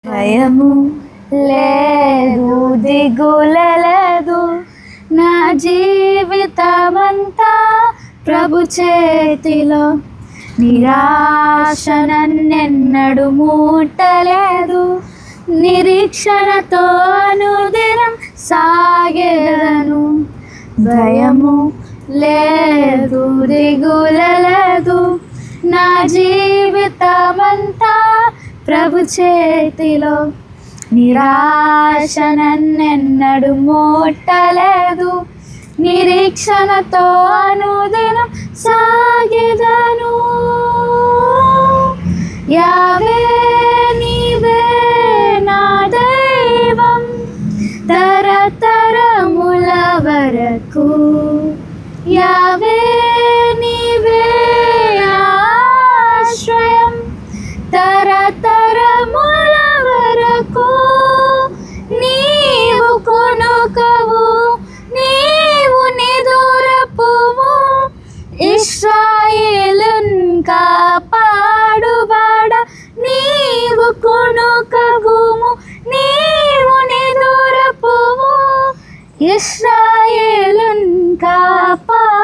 భయము లేదు, దిగులేదు, నా జీవితమంతా ప్రభు చేతిలో. నిరాశ నన్నెన్నడు ముట్టలేదు, నిరీక్షణతో అనుదినం సాగెదను. భయము లేదు, దిగులేదు, నా జీవితమంతా ప్రభు చేతిలో. నిరాశ నన్నెన్నడు ముట్టలేదు, నిరీక్షణతో అనుదినం సాగెదను. యావే నీవే నా దైవం, తరతరముల వరకు. యావే నీవే ఆశ్రయం, తరతరముల వరకు. నీవు కొనుకవు, నీవు నిదురపువు, ఇశ్రాయేలున్ కాపాడువాడ. నీవు కొనుకగుము, నీవు నిదురపువు, ఇశ్రాయేలున్ కాపాడు.